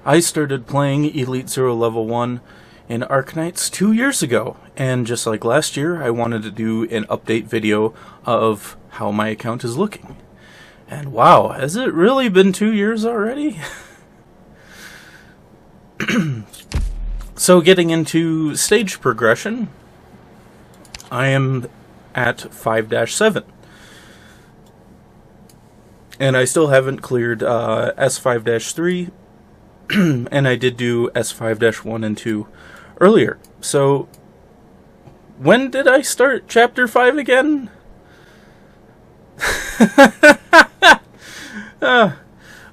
I started playing Elite Zero Level 1 in Arknights 2 years ago, and just like last year, I wanted to do an update video of how my account is looking. And wow, has it really been 2 years already? So getting into stage progression, I am at 5-7. And I still haven't cleared S5-3, and I did do S5-1 and 2 earlier. So, when did I start Chapter 5 again?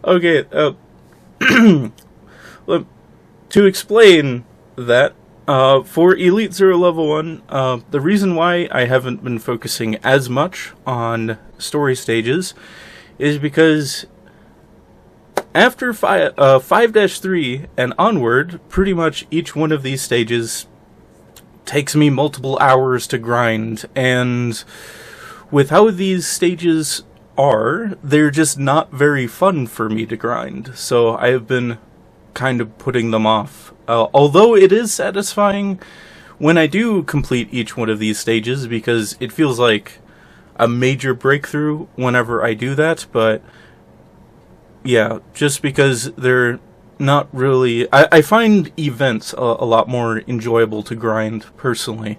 Okay, to explain that, for Elite Zero Level 1, the reason why I haven't been focusing as much on story stages is because after 5-3 and onward, pretty much each one of these stages takes me multiple hours to grind, and with how these stages are, they're just not very fun for me to grind, so I have been kind of putting them off. Although it is satisfying when I do complete each one of these stages, because it feels like a major breakthrough whenever I do that, but yeah, just because they're not really... I find events a lot more enjoyable to grind, personally.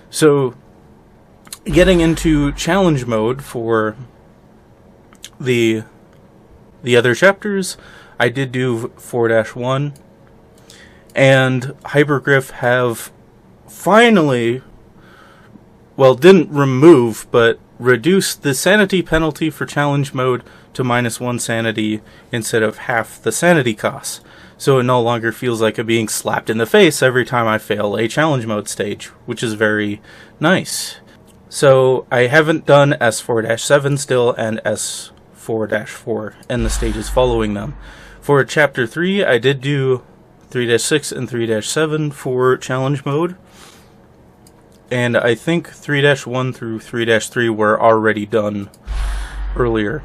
So, getting into challenge mode for the other chapters, I did do 4-1, and Hypergriff have finally, well, didn't remove, but reduced the sanity penalty for challenge mode to -1 sanity instead of half the sanity cost. So it no longer feels like I'm being slapped in the face every time I fail a challenge mode stage, which is very nice. So I haven't done S4-7 still, and S4-4 and the stages following them. For Chapter 3, I did do 3-6 and 3-7 for challenge mode. And I think 3-1 through 3-3 were already done earlier.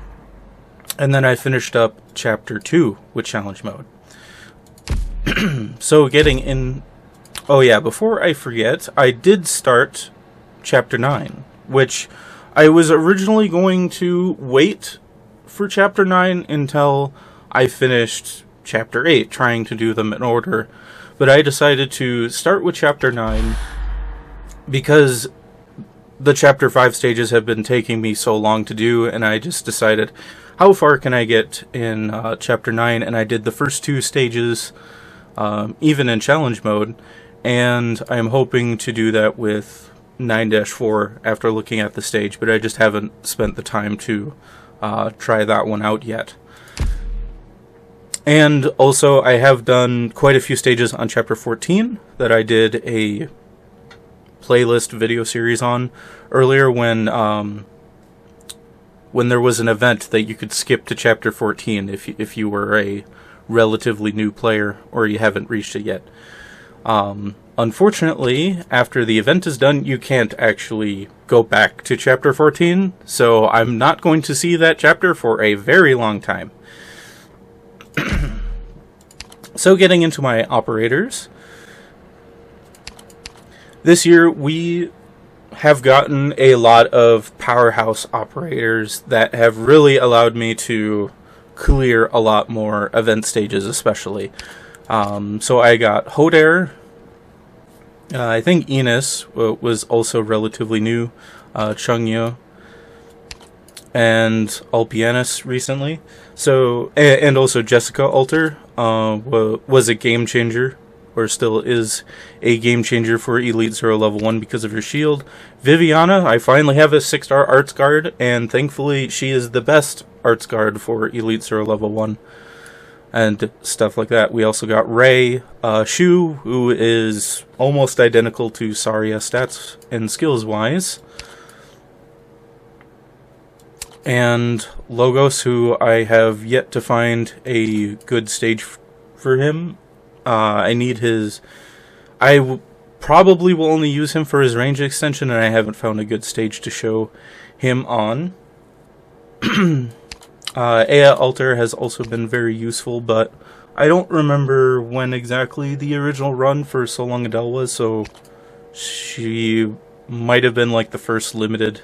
And then I finished up Chapter 2 with challenge mode. So getting in... Oh yeah, before I forget, I did start Chapter 9, which I was originally going to wait for Chapter 9 until I finished Chapter 8, trying to do them in order. But I decided to start with Chapter 9 because the Chapter 5 stages have been taking me so long to do, and I just decided, how far can I get in Chapter 9? And I did the first 2 stages, even in challenge mode, and I'm hoping to do that with 9-4 after looking at the stage, but I just haven't spent the time to try that one out yet. And also, I have done quite a few stages on Chapter 14 that I did a playlist video series on earlier when there was an event that you could skip to Chapter 14 if you were a relatively new player or you haven't reached it yet. Unfortunately, after the event is done, you can't actually go back to Chapter 14, so I'm not going to see that chapter for a very long time. So getting into my operators, this year we have gotten a lot of powerhouse operators that have really allowed me to clear a lot more event stages, especially. So I got Hodair. I think Enos was also relatively new. Chungyo. And Alpianus recently. So, and also Jessica Alter was a game changer, or still is a game changer for Elite Zero Level 1 because of her shield. Viviana, I finally have a 6-star Arts Guard, and thankfully she is the best Arts Guard for Elite Zero Level 1. And stuff like that. We also got Ray, Shu, who is almost identical to Saria stats and skills-wise. And Logos, who I have yet to find a good stage for him. I need his... probably will only use him for his range extension, and I haven't found a good stage to show him on. Aya Alter has also been very useful, but I don't remember when exactly the original run for So Long Adele was, so she might have been like the first limited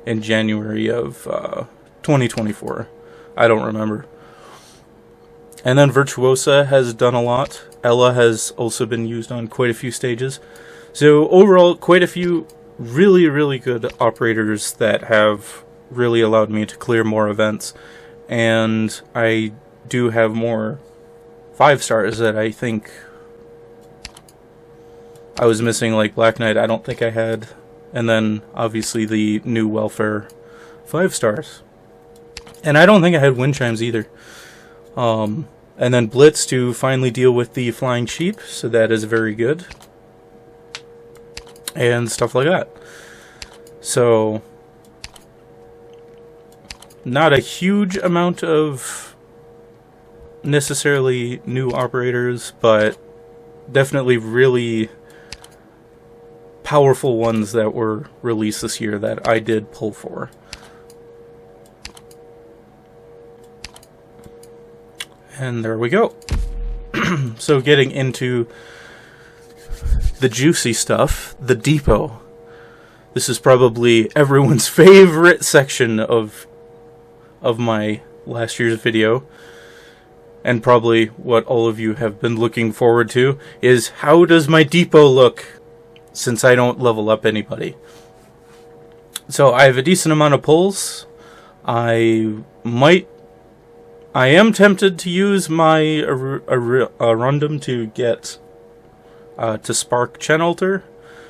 in January of 2024. I don't remember. And then Virtuosa has done a lot. Ella has also been used on quite a few stages. So overall, quite a few really, really good operators that have really allowed me to clear more events. And I do have more 5 stars that I think I was missing, like Black Knight I don't think I had. And then obviously the new Welfare 5 stars. And I don't think I had Wind Chimes either. And then Blitz to finally deal with the Flying Sheep, so that is very good. And stuff like that. So, not a huge amount of necessarily new operators, but definitely really powerful ones that were released this year that I did pull for. And there we go. So getting into the juicy stuff, the depot. This is probably everyone's favorite section of my last year's video. And probably what all of you have been looking forward to is, how does my depot look since I don't level up anybody? So I have a decent amount of pulls. I am tempted to use my Arundum to get to spark Chenalter,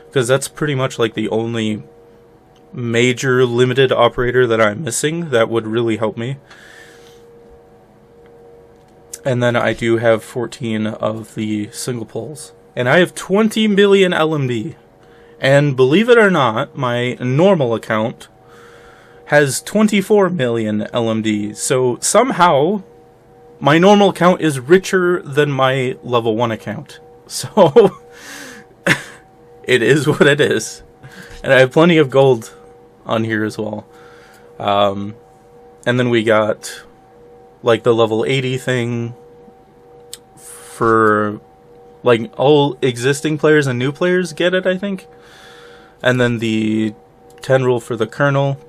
because that's pretty much like the only major limited operator that I'm missing that would really help me. And then I do have 14 of the single pulls. And I have 20 million LMD. And believe it or not, my normal account has 24 million LMD. So somehow, my normal account is richer than my level 1 account. So, it is what it is. And I have plenty of gold on here as well. And then we got like the level 80 thing for like all existing players and new players get it, I think. And then the 10 rule for the Colonel.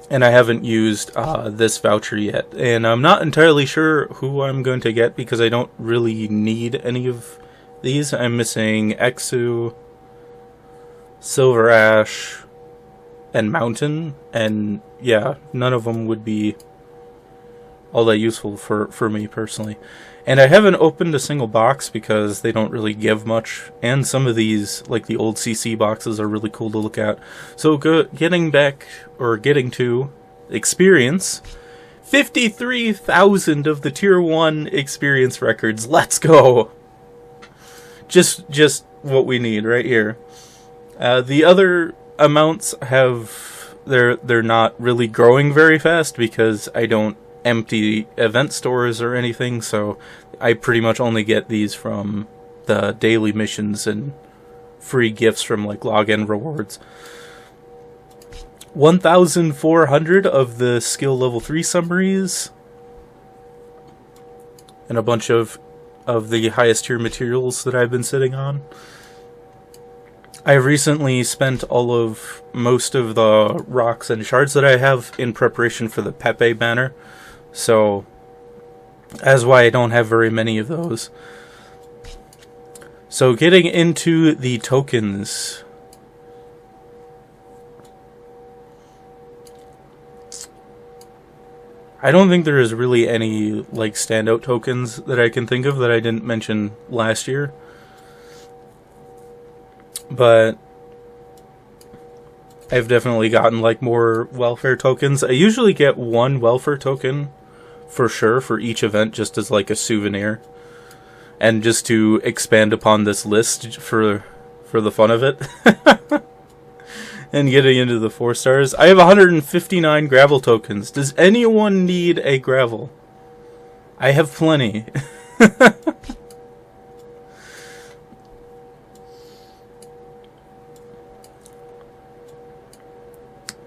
And I haven't used this voucher yet. And I'm not entirely sure who I'm going to get because I don't really need any of these. I'm missing Exu, Silver Ash, and Mountain. And yeah, none of them would be all that useful for me personally. And I haven't opened a single box because they don't really give much. And some of these, like the old CC boxes, are really cool to look at. So getting to experience, 53,000 of the tier 1 experience records. Let's go! Just what we need right here. The other amounts they're not really growing very fast because I don't empty event stores or anything, so I pretty much only get these from the daily missions and free gifts from like login rewards. 1,400 of the skill level 3 summaries and a bunch of the highest tier materials that I've been sitting on. I recently spent most of the rocks and shards that I have in preparation for the Pepe banner. So, that's why I don't have very many of those. So, getting into the tokens. I don't think there is really any, like, standout tokens that I can think of that I didn't mention last year. But I've definitely gotten, like, more welfare tokens. I usually get 1 welfare token for sure for each event, just as like a souvenir, and just to expand upon this list for the fun of it. And getting into the 4 stars, I have 159 gravel tokens. Does anyone need a gravel? I have plenty.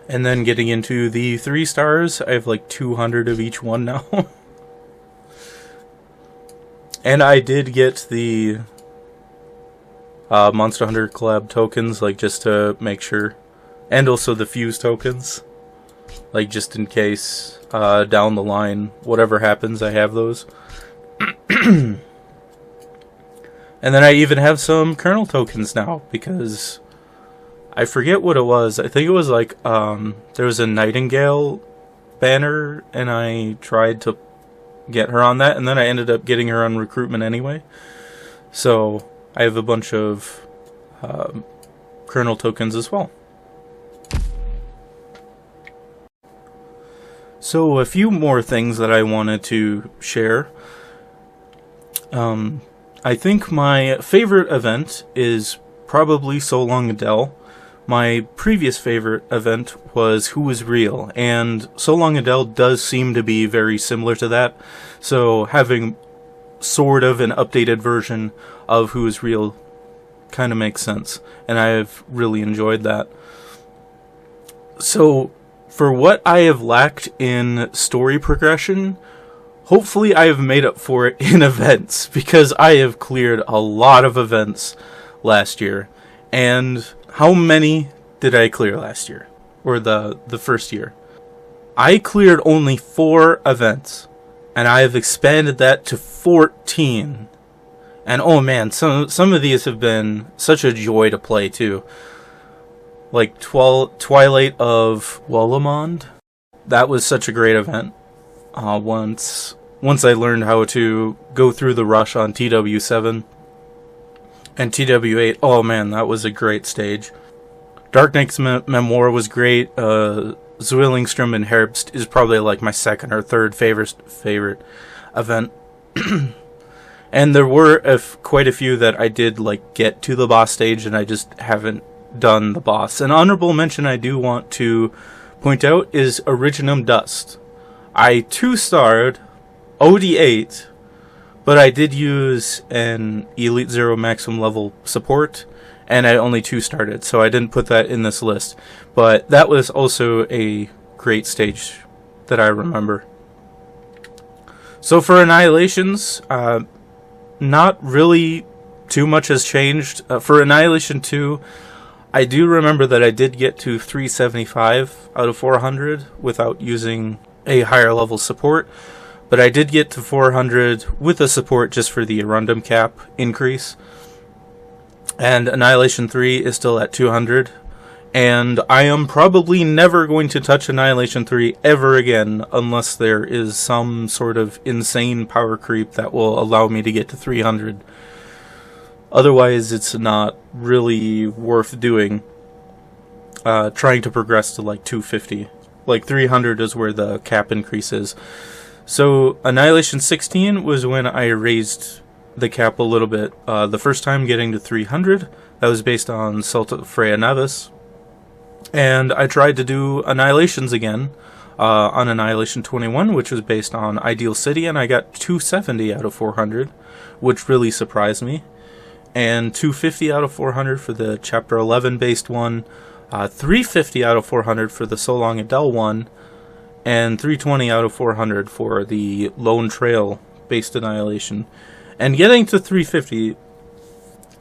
And then getting into the 3 stars, I have like 200 of each one now. And I did get the Monster Hunter collab tokens, like just to make sure. And also the fuse tokens. Like just in case down the line, whatever happens, I have those. And then I even have some kernel tokens now, because I forget what it was. I think it was like, there was a Nightingale banner, and I tried to get her on that, and then I ended up getting her on recruitment anyway. So I have a bunch of kernel tokens as well. So a few more things that I wanted to share. I think my favorite event is probably So Long Adele. My previous favorite event was Who Is Real, and So Long Adele does seem to be very similar to that, so having sort of an updated version of Who Is Real kind of makes sense, and I've really enjoyed that. So, for what I have lacked in story progression, hopefully I have made up for it in events, because I have cleared a lot of events last year. And how many did I clear last year? Or the first year? I cleared only 4 events, and I have expanded that to 14. And oh man, some of these have been such a joy to play too. Like Twilight of Wellamond. That was such a great event. Once I learned how to go through the rush on TW7 and TW8, oh man, that was a great stage. Arknights Memoir was great. Zwillingstrom and Herbst is probably like my second or third favorite event. And there were quite a few that I did like get to the boss stage, and I just haven't done the boss. An honorable mention I do want to point out is Originum Dust. I 2-starred OD8, but I did use an Elite Zero maximum level support, and I only 2-starred it, so I didn't put that in this list. But that was also a great stage that I remember. So for Annihilations, not really too much has changed. For Annihilation 2, I do remember that I did get to 375 out of 400 without using a higher level support, but I did get to 400 with a support just for the Arundum cap increase. And Annihilation 3 is still at 200, and I am probably never going to touch Annihilation 3 ever again unless there is some sort of insane power creep that will allow me to get to 300. Otherwise, it's not really worth doing. Trying to progress to like 250. Like 300 is where the cap increase is. So Annihilation 16 was when I raised the cap a little bit. The first time getting to 300, that was based on Celta Freya Navis. And I tried to do Annihilations again on Annihilation 21, which was based on Ideal City, and I got 270 out of 400, which really surprised me. And 250 out of 400 for the Chapter 11 based one, 350 out of 400 for the So Long Adele one, and 320 out of 400 for the Lone Trail based Annihilation. And getting to 350,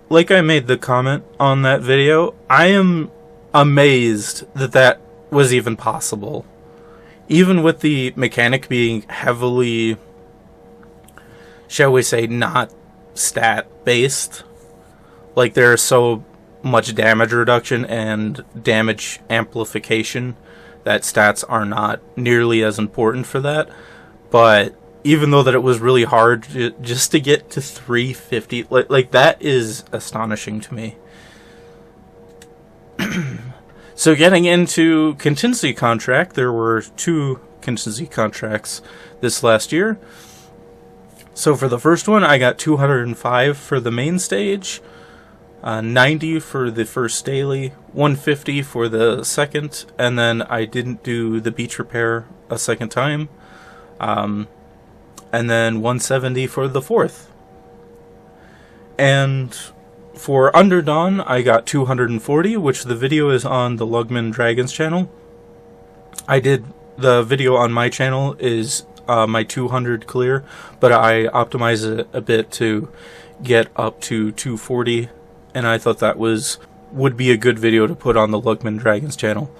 like I made the comment on that video, I am amazed that that was even possible. Even with the mechanic being heavily, shall we say, not stat based. Like, there's so much damage reduction and damage amplification that stats are not nearly as important for that. But even though that it was really hard just to get to 350, like that is astonishing to me. So getting into Contingency Contract, there were 2 Contingency Contracts this last year. So for the first one, I got 205 for the main stage, 90 for the first daily, 150 for the second, and then I didn't do the beach repair a second time, and then 170 for the fourth. And for Underdawn, I got 240, which the video is on the Lugman Dragons channel. I did the video on my channel is my 200 clear, but I optimized it a bit to get up to 240, and I thought that would be a good video to put on the Lugman Dragons channel.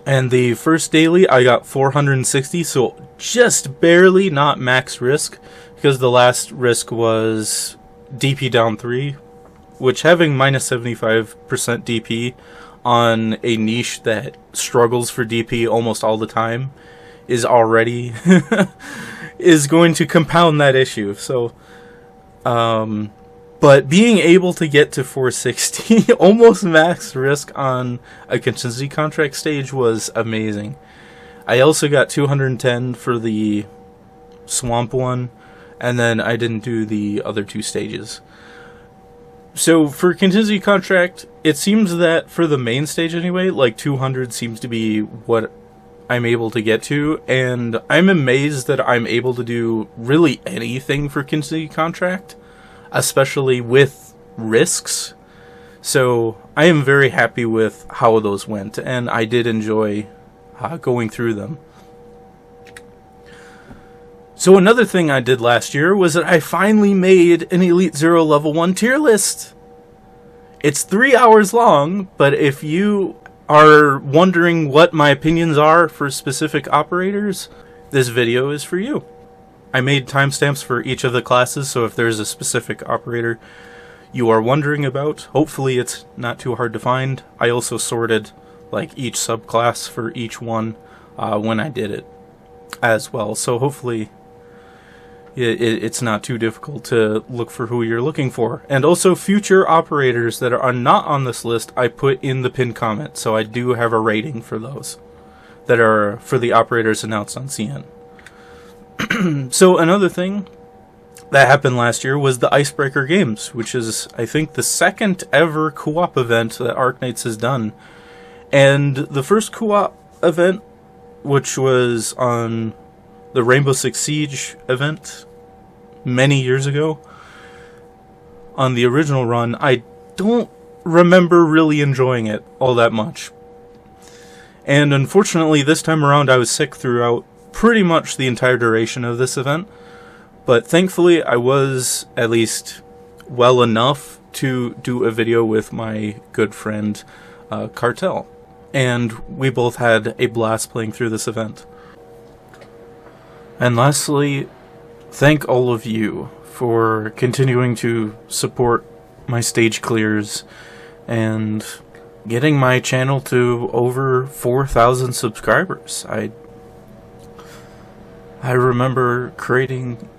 And the first daily I got 460, so just barely not max risk, because the last risk was DP down 3, which having minus 75% DP on a niche that struggles for DP almost all the time is already is going to compound that issue. So but being able to get to 460 almost max risk on a contingency contract stage was amazing. I also got 210 for the swamp one, and then I didn't do the other 2 stages. So for contingency contract, it seems that for the main stage anyway, like 200 seems to be what I'm able to get to, and I'm amazed that I'm able to do really anything for contingency contract, especially with risks. So I am very happy with how those went, and I did enjoy going through them. So another thing I did last year was that I finally made an Elite Zero Level 1 tier list. It's 3 hours long, but if you are wondering what my opinions are for specific operators, this video is for you. I made timestamps for each of the classes, so if there's a specific operator you are wondering about, hopefully it's not too hard to find. I also sorted like each subclass for each one when I did it as well, so hopefully it's not too difficult to look for who you're looking for. And also future operators that are not on this list, I put in the pinned comment, so I do have a rating for those that are for the operators announced on CN. So another thing that happened last year was the Icebreaker Games, which is, I think, the second ever co-op event that Arknights has done. And the first co-op event, which was on the Rainbow Six Siege event many years ago, on the original run, I don't remember really enjoying it all that much. And unfortunately, this time around, I was sick throughout pretty much the entire duration of this event. But thankfully, I was at least well enough to do a video with my good friend, Cartel. And we both had a blast playing through this event. And lastly, thank all of you for continuing to support my stage clears and getting my channel to over 4,000 subscribers. I remember creating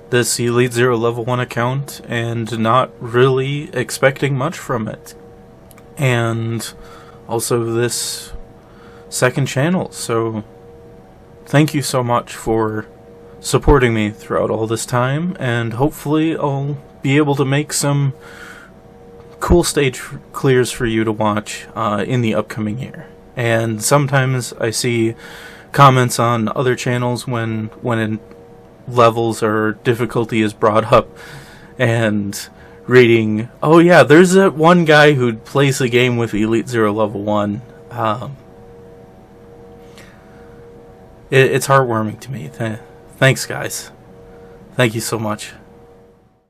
this Elite Zero Level 1 account and not really expecting much from it. And also this second channel, so thank you so much for supporting me throughout all this time, and hopefully I'll be able to make some cool stage clears for you to watch in the upcoming year. And sometimes I see comments on other channels when levels or difficulty is brought up, and reading, oh yeah, there's that one guy who plays the game with Elite Zero Level 1. It's heartwarming to me. Thanks, guys. Thank you so much.